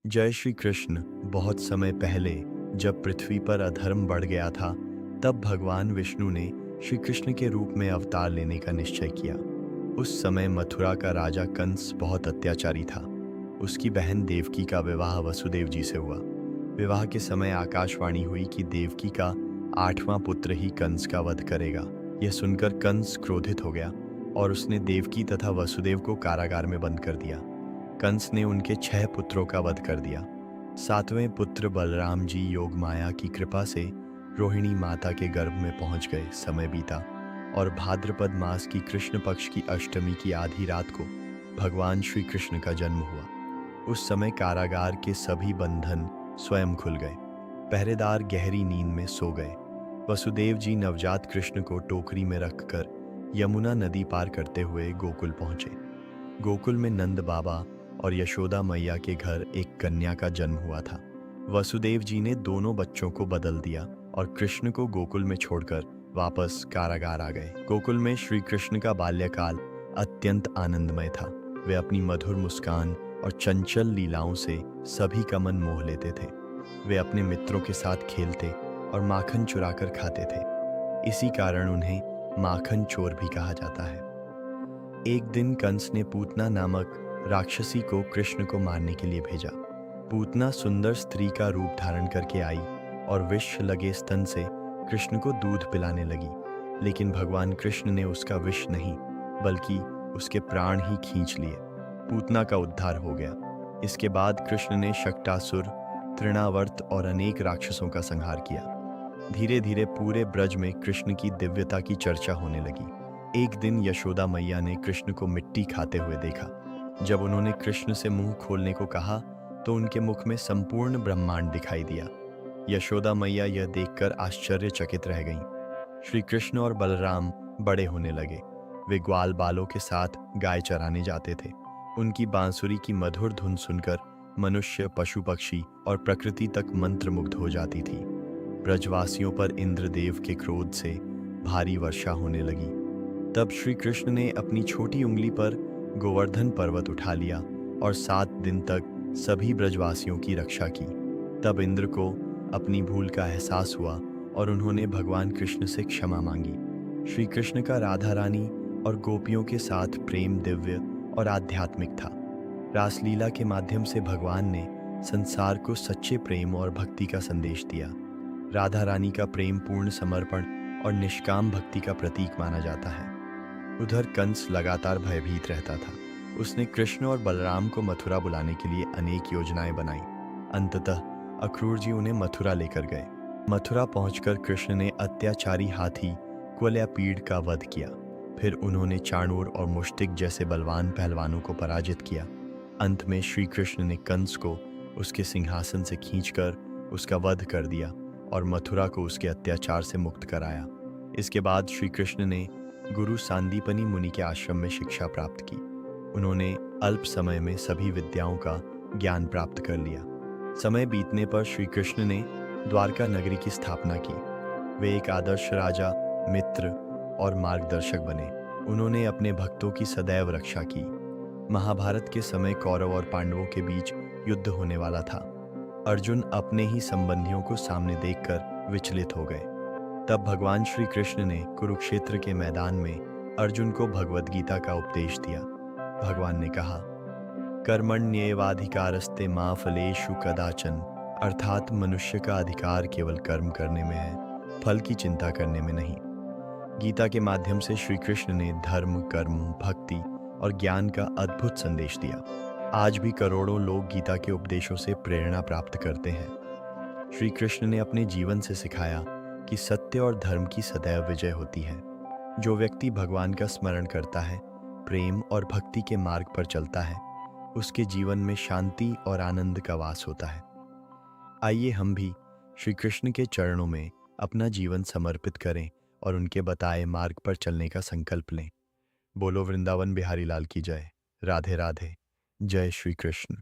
जय श्री कृष्ण। बहुत समय पहले जब पृथ्वी पर अधर्म बढ़ गया था, तब भगवान विष्णु ने श्री कृष्ण के रूप में अवतार लेने का निश्चय किया। उस समय मथुरा का राजा कंस बहुत अत्याचारी था। उसकी बहन देवकी का विवाह वसुदेव जी से हुआ। विवाह के समय आकाशवाणी हुई कि देवकी का 8वां पुत्र ही कंस का वध करेगा। यह सुनकर कंस क्रोधित हो गया और उसने देवकी तथा वसुदेव को कारागार में बंद कर दिया। कंस ने उनके 6 पुत्रों का वध कर दिया। 7वें पुत्र बलराम जी योग माया की कृपा से रोहिणी माता के गर्भ में पहुंच गए। समय बीता और भाद्रपद मास की कृष्ण पक्ष की अष्टमी की आधी रात को भगवान श्री कृष्ण का जन्म हुआ। उस समय कारागार के सभी बंधन स्वयं खुल गए। पहरेदार गहरी नींद में सो गए। वसुदेव जी नवजात कृष्ण को टोकरी में रखकर यमुना नदी पार करते हुए गोकुल पहुंचे। गोकुल में नंद बाबा और यशोदा मैया के घर एक कन्या का जन्म हुआ था। वसुदेव जी ने दोनों बच्चों को बदल दिया और कृष्ण को गोकुल में छोड़कर वापस कारागार आ गए। गोकुल में श्री कृष्ण का बाल्यकाल अत्यंत आनंदमय था। वे अपनी मधुर मुस्कान और चंचल लीलाओं से सभी का मन मोह लेते थे। वे अपने मित्रों के साथ खेलते और माखन चुराकर खाते थे। इसी कारण उन्हें माखन चोर भी कहा जाता है। एक दिन कंस ने पूतना नामक राक्षसी को कृष्ण को मारने के लिए भेजा। पूतना सुंदर स्त्री का रूप धारण करके आई और विष लगे स्तन से कृष्ण को दूध पिलाने लगी। लेकिन भगवान कृष्ण ने उसका विष नहीं बल्कि उसके प्राण ही खींच लिए। पूतना का उद्धार हो गया। इसके बाद कृष्ण ने शक्टासुर, तृणावर्त और अनेक राक्षसों का संहार किया। धीरे धीरे पूरे ब्रज में कृष्ण की दिव्यता की चर्चा होने लगी। एक दिन यशोदा मैया ने कृष्ण को मिट्टी खाते हुए देखा। जब उन्होंने कृष्ण से मुंह खोलने को कहा तो उनके मुख में संपूर्ण ब्रह्मांड दिखाई दिया। यशोदा मैया यह देखकर आश्चर्यचकित रह गईं। श्री कृष्ण और बलराम बड़े होने लगे। वे ग्वाल बालों के साथ गाय चराने जाते थे। उनकी बांसुरी की मधुर धुन सुनकर मनुष्य, पशु पक्षी और प्रकृति तक मंत्रमुग्ध हो जाती थी। ब्रजवासियों पर इंद्रदेव के क्रोध से भारी वर्षा होने लगी। तब श्री कृष्ण ने अपनी छोटी उंगली पर गोवर्धन पर्वत उठा लिया और 7 दिन तक सभी ब्रजवासियों की रक्षा की। तब इंद्र को अपनी भूल का एहसास हुआ और उन्होंने भगवान कृष्ण से क्षमा मांगी। श्री कृष्ण का राधा रानी और गोपियों के साथ प्रेम दिव्य और आध्यात्मिक था। रासलीला के माध्यम से भगवान ने संसार को सच्चे प्रेम और भक्ति का संदेश दिया। राधा रानी का प्रेम पूर्ण समर्पण और निष्काम भक्ति का प्रतीक माना जाता है। उधर कंस लगातार भयभीत रहता था। उसने कृष्ण और बलराम को मथुरा बुलाने के लिए अनेक योजनाएं बनाई। अंततः अक्रूर जी उन्हें मथुरा लेकर गए। मथुरा पहुंचकर कृष्ण ने अत्याचारी हाथी कुवलयापीड़ का वध किया। फिर उन्होंने चाणूर और मुष्टिक जैसे बलवान पहलवानों को पराजित किया। अंत में श्री कृष्ण ने कंस को उसके सिंहासन से खींचकर उसका वध कर दिया और मथुरा को उसके अत्याचार से मुक्त कराया। इसके बाद श्री कृष्ण ने गुरु सांदीपनी मुनि के आश्रम में शिक्षा प्राप्त की। उन्होंने अल्प समय में सभी विद्याओं का ज्ञान प्राप्त कर लिया। समय बीतने पर श्री कृष्ण ने द्वारका नगरी की स्थापना की। वे एक आदर्श राजा, मित्र और मार्गदर्शक बने। उन्होंने अपने भक्तों की सदैव रक्षा की। महाभारत के समय कौरव और पांडवों के बीच युद्ध होने वाला था। अर्जुन अपने ही संबंधियों को सामने देखकर विचलित हो गए। तब भगवान श्री कृष्ण ने कुरुक्षेत्र के मैदान में अर्जुन को भगवद गीता का उपदेश दिया। भगवान ने कहा, कर्मण्येवाधिकारस्ते मा फलेषु कदाचन, अर्थात मनुष्य का अधिकार केवल कर्म करने में है, फल की चिंता करने में नहीं। गीता के माध्यम से श्री कृष्ण ने धर्म, कर्म, भक्ति और ज्ञान का अद्भुत संदेश दिया। आज भी करोड़ों लोग गीता के उपदेशों से प्रेरणा प्राप्त करते हैं। श्री कृष्ण ने अपने जीवन से सिखाया कि सत्य और धर्म की सदैव विजय होती है। जो व्यक्ति भगवान का स्मरण करता है, प्रेम और भक्ति के मार्ग पर चलता है, उसके जीवन में शांति और आनंद का वास होता है। आइए हम भी श्री कृष्ण के चरणों में अपना जीवन समर्पित करें और उनके बताए मार्ग पर चलने का संकल्प लें। बोलो वृंदावन बिहारी लाल की जय। राधे राधे। जय श्री कृष्ण।